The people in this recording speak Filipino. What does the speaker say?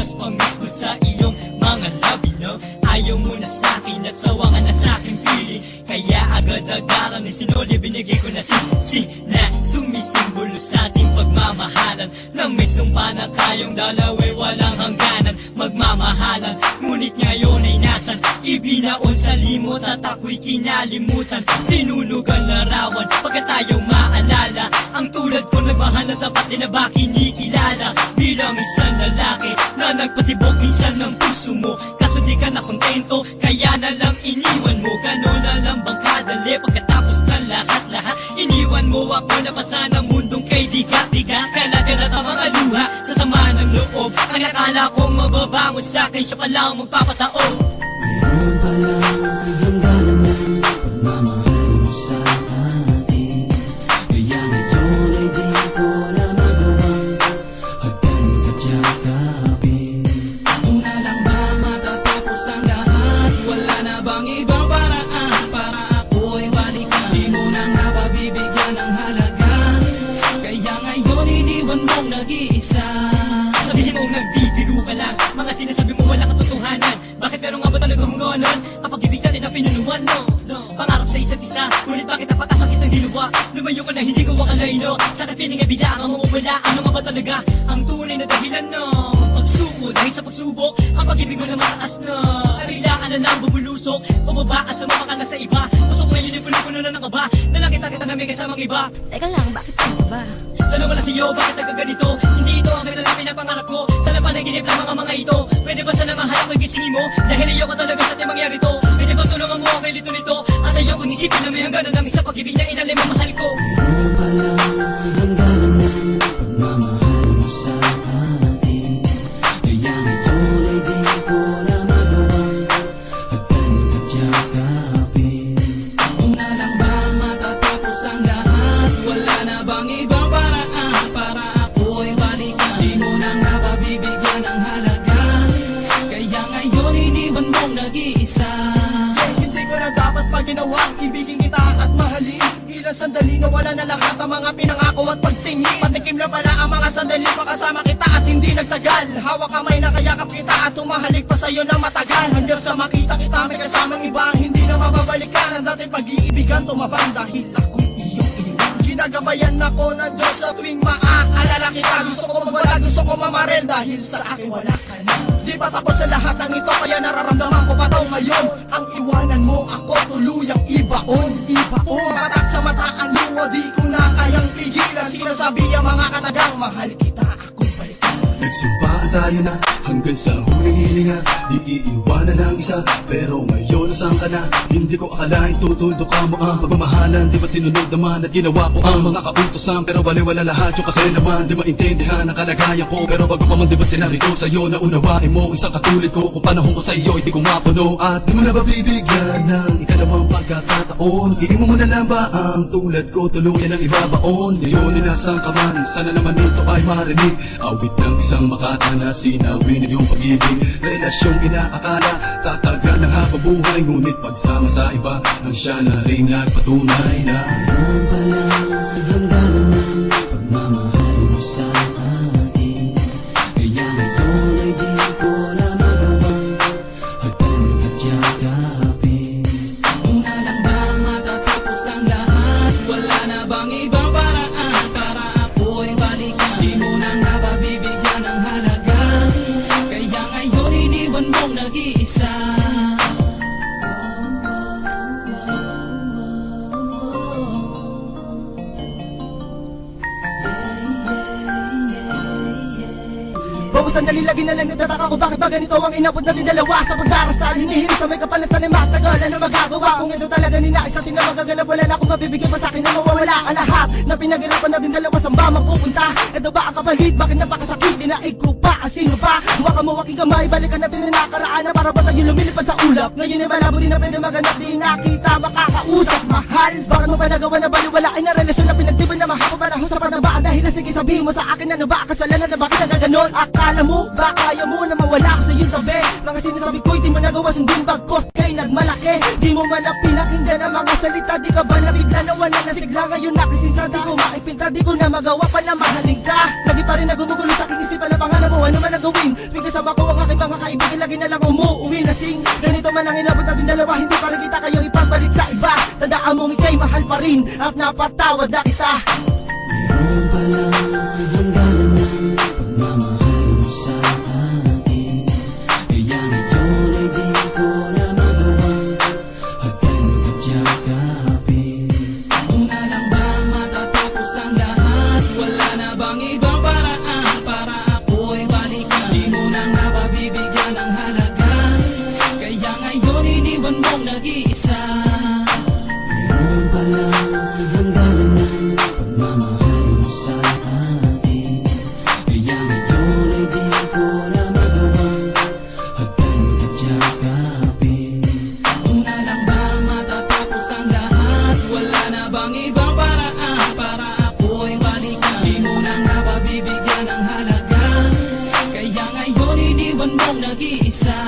mas pamis ko sa iyong mga labi, no? Ayaw mo na sa'kin at sawa ka na sa'king pili, kaya agad-agaran ni sinuli binigay ko na na sumisimbolo sa ating pagmamahalan, nang may sumpa na tayong dalawa'y walang hangganan magmamahalan. Ngunit ngayon ay nasan, ibinaon sa limot at ako'y kinalimutan. Sinunugan larawan pagkat tayo maalala, ang tulad ko nagmahal na dapat din na ba kinikilala bilang isang lalaki na nagpatibok minsan ng puso mo. Kaso di ka na kontento, kaya na lang iniwan mo. Ganon na lang bang kadali pagkatapos ng lahat-lahat? Iniwan mo ako na basa ng mundong kay diga-diga. Kalat-kalat ang mga luha sa sama ng loob. Ang akala kong mababango sa'kin, siya palang magpapataob. Meron palang handa naman pagmamahal mo sa atin, kaya ngayon ay di ko na magawang hagdan ka't yakapin. Una lang ba matatapos ang lahat? Wala na bang ibang paraan para ako'y balikan? Di mo na nga ba bibigyan ng halaga? Kaya ngayon iniwan mong nag-iisa. Sabihin mong nagbibiro ka lang, mga sinasabi mo wala katotohanan. Bakit pero nga ba talaga kung ganon? Kapag ibig natin ang pinunuan mo, pangarap sa isa't isa, ngunit bakit napakasakit ng diluwa? Lumayo ka na hindi ko akalain, no? Sakit piling ay bigla ang mawawala. Ano nga ba talaga ang tunay na dahilan, no? Pagsuko dahil sa pagsubok, ang pag-ibig mo na mataas na biglaan na lang bumulusok, pababa at sumama ka na sa iba. Pusok ngayon yung puno na ng kaba, na lang kita na may kasamang iba. Teka lang, bakit sa'yo ba? Tanong ko na sa'yo, bakit nagkaganito? Hindi ito ang kailan na pinapangarap ko. Sana panaginip lang ang mga ito. Pwede ba sana mahal ako'y gisingin mo? Dahil ayoko talaga sa ating mangyari to. Pwede ba tulungan mo ako lito nito? At ayokong isipin na may hangganan ng isa pag-ibig na inalim ang mahal ko. Meron palang handa naman pagmamahal mo sa atin, kaya ngayon ay di ko na magawang hagdan ka't yakapin. Una lang ba matatapos ang lahat? Wala na bang ibang paraan para ako'y balikan? Di mo na nga ba bibigyan ng halaga? Kaya ngayon iniwan mong nag-iisa. Hindi ko na dapat pa ginawang ibigin kita at mahalin. Ilang sandali na wala na lahat ang mga pinangako at pagtingin. Patikim na pala ang mga sandali pakasama kita at hindi nagtagal. Hawak kamay na kayakap kita at tumahalik pa sa'yo na matagal. Hanggang sa makita kita may kasamang iba ang hindi na mababalikan. Ang dating pag-iibigan tumabang dahil ako'y iyong iniwan. Ginagabayan ako ng Diyos sa tuwing maaalala kita. Gusto ko magwala, gusto ko mamarel dahil sa akin wala ka na. Di pa tapos sa lahat ng ito, kaya nararamdaman ko pa daw ngayon. Ang iwanan mo ako tuluyang ibaon. Patak sa mata ang luwa, di ko na kayang pigilan. Sinasabi ang mga katagang, mahal kita, ako'y balikan. Nagsumpaan tayo na hanggang sa huling hininga, di iiwanan ng isa. Pero ngayon nasaan ka na? Hindi ko akalain tutuldok ka mo ang pagmamahalan. Di ba't sinunod naman at ginawa ko ang mga kautosan? Pero baliwala lahat yung kasi naman di maintindihan ang kalagayan ko. Pero bago pa man di ba't sinabi ko sa'yo na unawain mo isang katulad ko? Kung panahon ko sa'yo hindi ko mapuno at di mo na ba bibigyan ng ikalawang pagkakataon? Iimo mo na lang ba ang tulad ko tuluyan ang ibabaon? Ngayon inasang ka man, sana naman ito ay marinig. Awit ng isang makata na sinawin yung pag-ibig. Relasyong inaakala tatagal ng habang buhay, ngunit pagsama sa iba ang siya na rin nagpatunay na meron palang handa naman pagmamahal mo sa atin, kaya ngayon ay di ko na magawang hagdan ka't yakapin. Una lang ba matatapos ang lahat? Wala na bang ibang paraan para ako'y balikan? Di mo na nga ba bibigyan ng halaga? Kaya ngayon iniwan mong nag-iisa. Bawang sandali lagi na lang natataka ko bakit ba ganito ang inabot natin dalawa sa pagdarasal. Hinihirap sa may kapalasan ay matagal. Ano magagawa kung ito talaga ninais atin na magaganap? Wala na akong mabibigyan pa sa akin na mawawala ang lahat na pinaghirapan natin dalawa. Saan ba mapupunta? Ito ba ang kapalit? Bakit napakasakit? Dinaig ko pa? Sino ba? Huwag mo aking kamay, balikan natin na nakaraan na para ba tayo lumilipad sa ulap? Ngayon ay malabo din na pwede maganap. Di nakita makakausap, mahal. Bakit mo pa nagawa na baliwalain na relasyon na pinagtiban na mahaba panahon sa pagdabaan? Dahil na sige sabihin mo sa akin ano ba kasalanan na bakit nagaganon? Akala mo ba kaya mo na mawala ko sa iyong tabi? Mga sinasabi ko'y di mo nagawa sundin bagkos kay nagmalaki. Di mo man na pinakinggan ang mga salita. Di ka ba nabigla na wala na sigla? Ngayon nakisisa di ko maipinta. Di ko na magawa pa na mahalin ka. Lagi pa rin nagumugulo sa aking isipan na pangalan mo. Ano man ang gawin? May kasama ko kaibigan lagi na lang umuuwi lasing. Ganito man ang inabot natin dalawa, hindi pa rin kita kayo ipagpalit sa iba. Tandaan mong ika'y mahal pa rin at napatawad na kita. Mayroon palang hangganan ng pagmamahal mo sa akin. Kaya ngayon ay di ko na magawang hagdan at yakapin. Kung na lang ba matatapos ang lahat? Wala na bang ibang paraan para ako'y balikan? Di mo na nga ba bibigyan ng halaga? Kaya ngayon iniwan mong nag-iisa. Mayroon palang hangganan ng pagmamahal mo sa akin. Kaya ngayon ay di ko na magawang hagdan at yakapin. Kung na lang ba matatapos ang lahat? Wala na bang ibang paraan para ako'y balikan? Di mo na nga ba bibigyan ng halaga? Kaya ngayon iniwan mong nag-iisa.